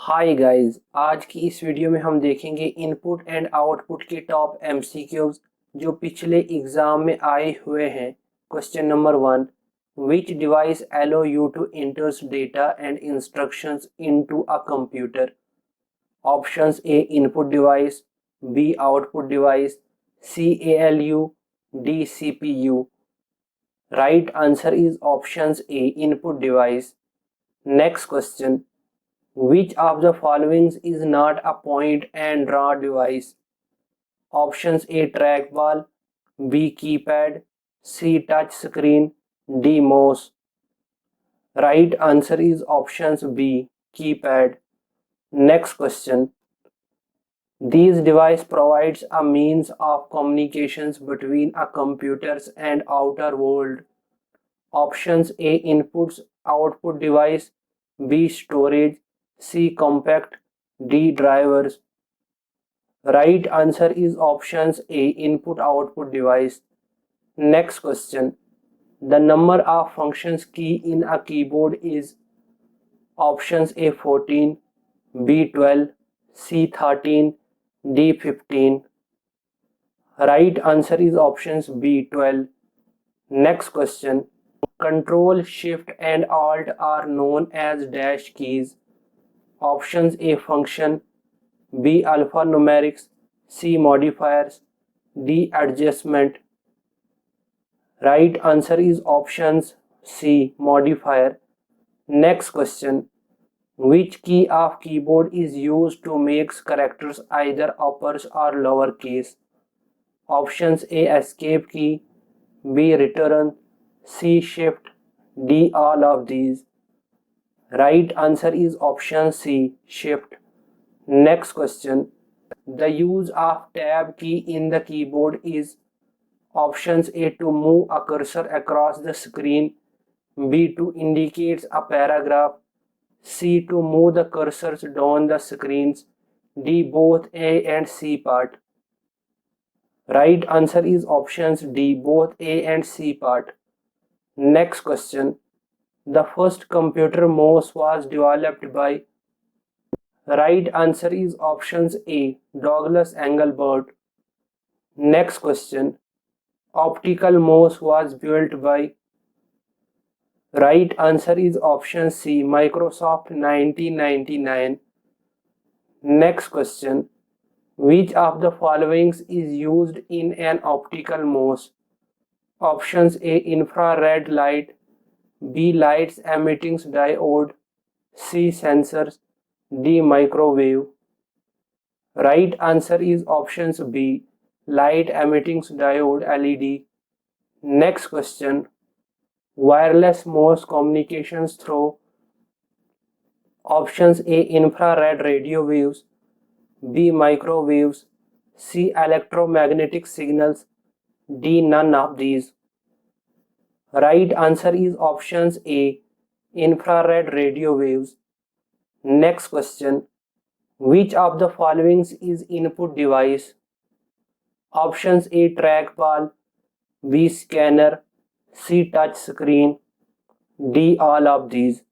Hi guys, आज की इस वीडियो में हम देखेंगे इनपुट एंड आउटपुट के टॉप एमसीक्यूज जो पिछले एग्जाम में आए हुए हैं। Question number 1, which device allow you to enters data and instructions into a computer? Options A input device, B output device, C ALU, D CPU. Right answer is options A input device. Next question, which of the following is not a point and draw device? Options A trackball, B keypad, C touch screen, D mouse. Right answer is options B keypad. Next question. These device provides a means of communications between a computers and outer world. Options A inputs output device, B storage, C compact, D drivers. Right answer is options A input output device. Next question. The number of functions key in a keyboard is options A 14, B 12, C 13, D 15. Right answer is options B 12. Next question. Control, Shift and Alt are known as dash keys. Options A function, B alphanumerics, C modifiers, D adjustment. Right answer is options C modifier. Next question. Which key of keyboard is used to make characters either uppers or lower case? Options A escape key, B return, C shift, D all of these. Right answer is option C shift. Next question. The use of tab key in the keyboard is options A to move a cursor across the screen, B to indicate a paragraph, C to move the cursors down the screens, D both A and C part. Right answer is options D both A and C part. Next question. The first computer mouse was developed by. Right answer is options A Douglas Engelbart. Next question. Optical mouse was built by. Right answer is option C Microsoft 1999. Next question. Which of the following is used in an optical mouse? Options A infrared light, B lights emitting diode, C sensors, D microwave. Right answer is options B light emitting diode LED. Next question. Wireless mouse communications through. Options A infrared radio waves, B microwaves, C electromagnetic signals, D none of these. Right answer is options A infrared radio waves. Next question. Which of the following is input device? Options A trackball, B scanner, C touch screen, D all of these.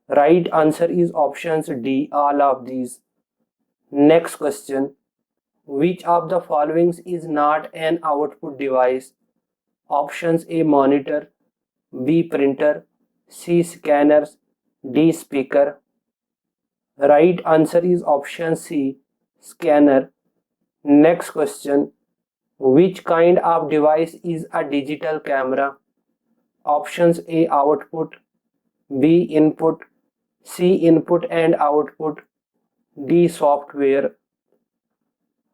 Right answer is options D all of these. Next question. Which of the following is not an output device? Options A monitor, B printer, C scanners, D speaker. Right answer is option C scanner. Next question. Which kind of device is a digital camera? Options A output, B input, C input and output, D software.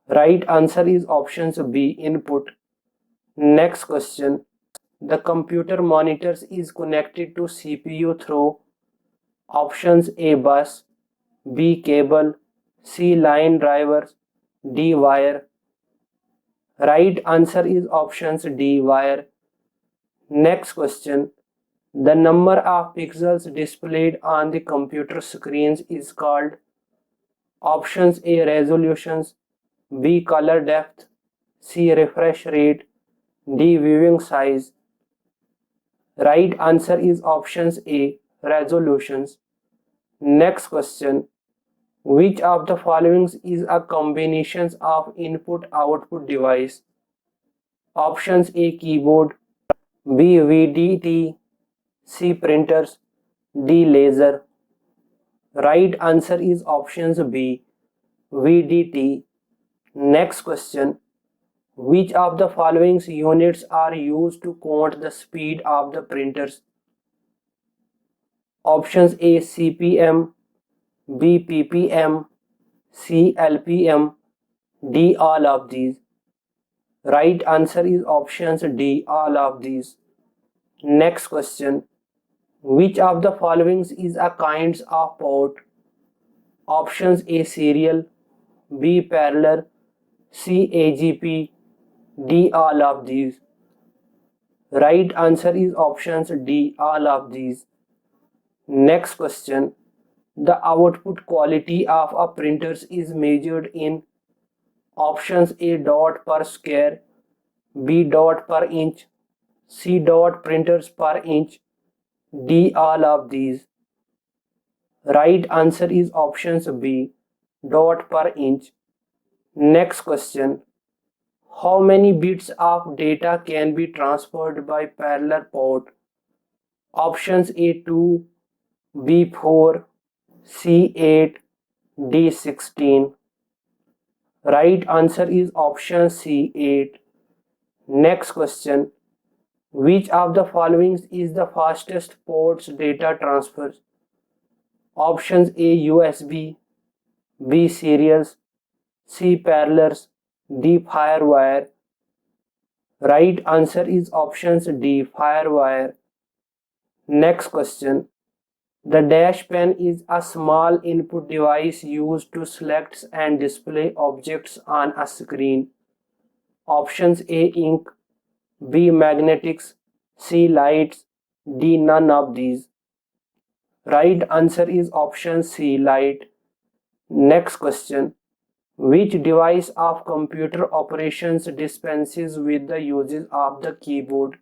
Right answer is options B input. Next question. The computer monitors is connected to CPU through. Options A bus, B cable, C line drivers, D wire. Right answer is options D wire. Next question. The number of pixels displayed on the computer screens is called. Options A resolutions, B color depth, C refresh rate, D viewing size. Right answer is options A resolutions. Next question. Which of the following is a combination of input-output device? Options A keyboard, B VDT, C printers, D laser. Right answer is options B VDT. Next question. Which of the following units are used to count the speed of the printers? Options A CPM, B PPM, C LPM, D all of these. Right answer is options D all of these. Next question. Which of the following is a kinds of port? Options A serial, B parallel, C AGP, D all of these. Right answer is options D all of these. Next question. The output quality of a printer is measured in options A dot per square, B dot per inch, C dot printers per inch, D all of these. Right answer is options B dot per inch. Next question. How many bits of data can be transferred by parallel port? Options A 2, B 4, C 8, D 16. Right answer is option C 8. Next question. Which of the following is the fastest ports data transfer? Options A USB, B serials, C parallels, D firewire. Right answer is options D firewire. Next question. The dash pen is a small input device used to select and display objects on a screen. Options A ink, B magnetics, C lights, D none of these. Right answer is option C light. Next question. Which device of computer operations dispenses with the uses of the keyboard?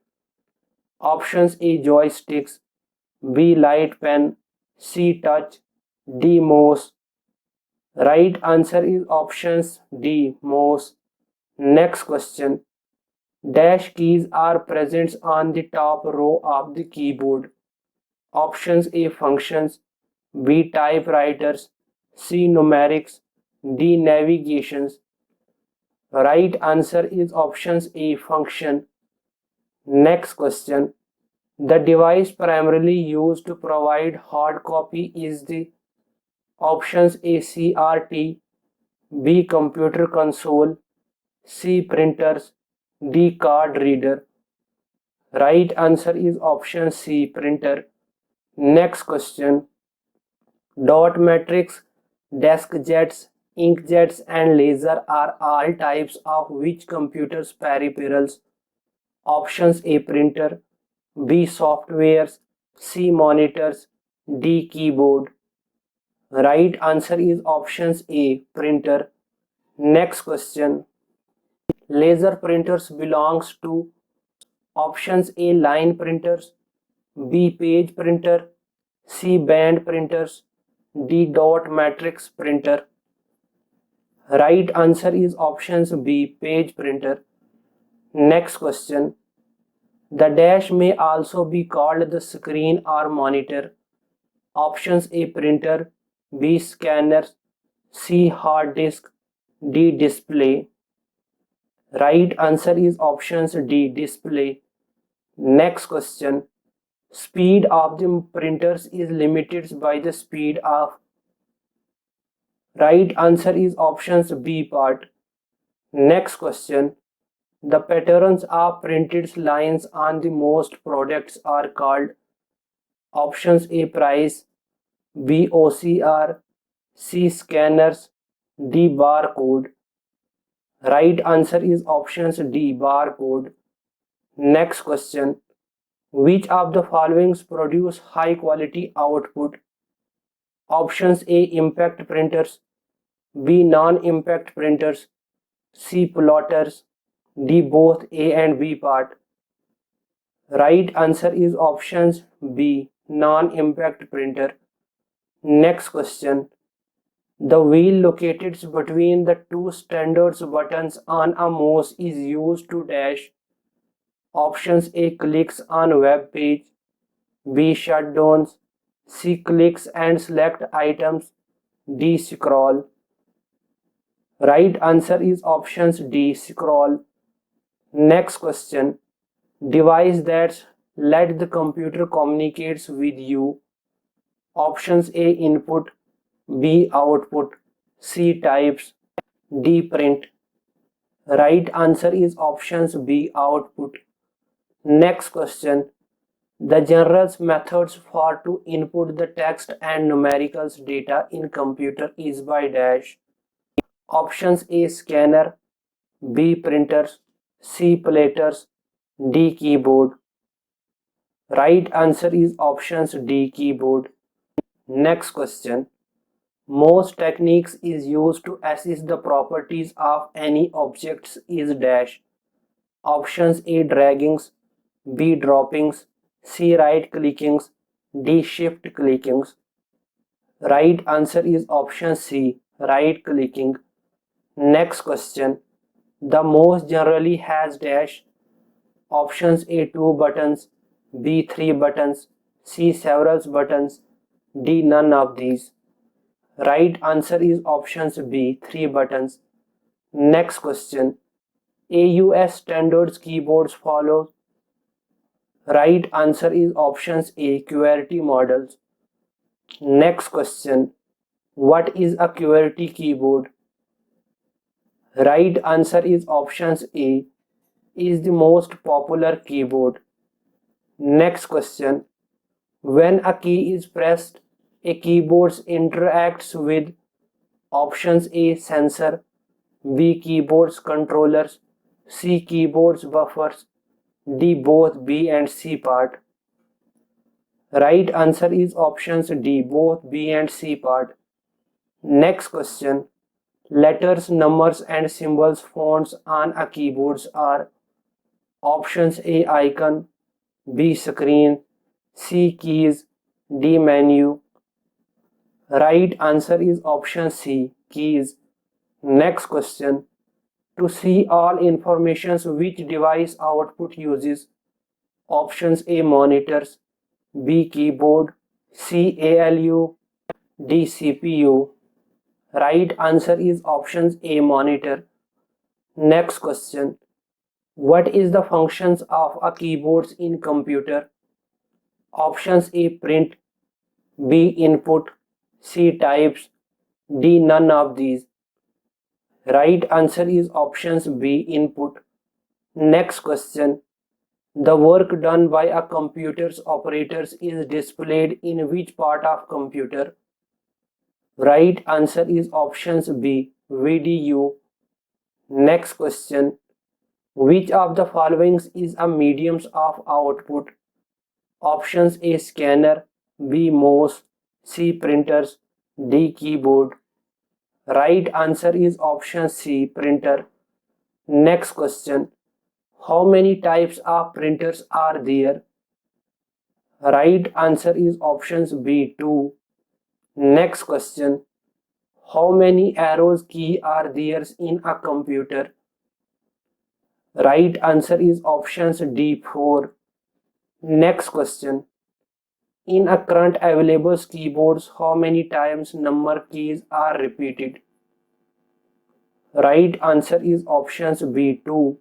Options A joysticks, B light pen, C touch, D mouse. Right answer is options D mouse. Next question. Dash keys are present on the top row of the keyboard. Options A functions, B typewriters, C numerics, D navigations. Right answer is options A function. Next question. The device primarily used to provide hard copy is the options A CRT, B computer console, C printers, D card reader. Right answer is option C printer. Next question. Dot matrix, desk jets, inkjets and laser are all types of which computer's peripherals? Options A printer, B softwares, C monitors, D keyboard. Right answer is options A printer. Next question. Laser printers belongs to options A line printers, B page printer, C band printers, D dot matrix printer. Right answer is options B page printer. Next question. The dash may also be called the screen or monitor. Options A printer, B scanner, C hard disk, D display. Right answer is options D display. Next question. Speed of the printers is limited by the speed of. Right answer is options B part. Next question. The patterns of printed lines on the most products are called options A price, B OCR, C scanners, D barcode. Right answer is options D barcode. Next question. Which of the following produce high quality output? Options A impact printers, B non-impact printers, C plotters, D both A and B part. Right answer is options B non-impact printer. Next question. The wheel located between the two standard buttons on a mouse is used to dash. Options A. Clicks on web page. B. Shutdowns. C. Clicks and select items. D. Scroll. Right answer is options D. Scroll. Next question. Device that let the computer communicates with you. Options A. Input. B. Output. C. Types. D. Print. Right answer is options B. Output. Next question. The general methods for to input the text and numericals data in computer is by dash. Options A. Scanner. B. Printers. C. Platters. D. Keyboard. Right answer is options D. Keyboard. Next question. Most techniques is used to assess the properties of any objects is dash. Options A. Draggings. B. Droppings. C. Right clickings. D. Shift clickings. Right answer is option C. Right clicking. Next question. The mouse generally has dash. Options A. 2 buttons. B. 3 buttons. C. Several buttons. D. None of these. Right answer is options B. 3 buttons. Next question. AUS standards keyboards follow. Right answer is options A. QWERTY models. Next question. What is a QWERTY keyboard? Right answer is options A. Is the most popular keyboard. Next question. When a key is pressed, a keyboard interacts with options A. Sensor. B. Keyboards controllers. C. Keyboards buffers. D. Both B and C part. Right answer is options D. Both B and C part. Next question. Letters, numbers and symbols fonts on a keyboards are options A. Icon. B. Screen. C. Keys. D. Menu. Right answer is option C. Keys. Next question. To see all informations which device output uses. Options A. Monitors. B. Keyboard. C. ALU. D. CPU. Right answer is options A. Monitor. Next question. What is the functions of a keyboard in computer? Options A. Print. B. Input. C. Types. D. None of these. Right answer is options B. Input. Next question. The work done by a computer's operators is displayed in which part of computer? Right answer is options B. VDU. Next question. Which of the following is a mediums of output? Options A. Scanner. B. Mouse. C. Printers. D. Keyboard. Right answer is option C. Printer. Next question. How many types of printers are there? Right answer is options B. 2. Next question. How many arrows key are there in a computer? Right answer is options D. 4. Next question. In a current available keyboards, how many times number keys are repeated? Right answer is options B. 2.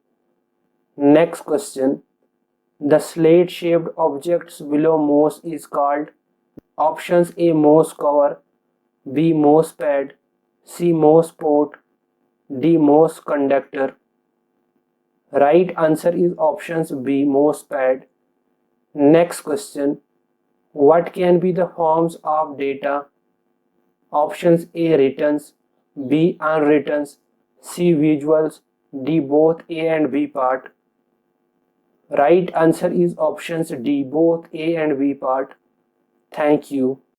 Next question. The slate shaped objects below mouse is called options A. Mouse cover. B. Mouse pad. C. Mouse port. D. Mouse conductor. Right answer is options B. Mouse pad. Next question. What can be the forms of data? Options A. Writtens. B. Unwrittens. C. Visuals. D. Both A and B part. Right answer is options D. Both A and B part. Thank you.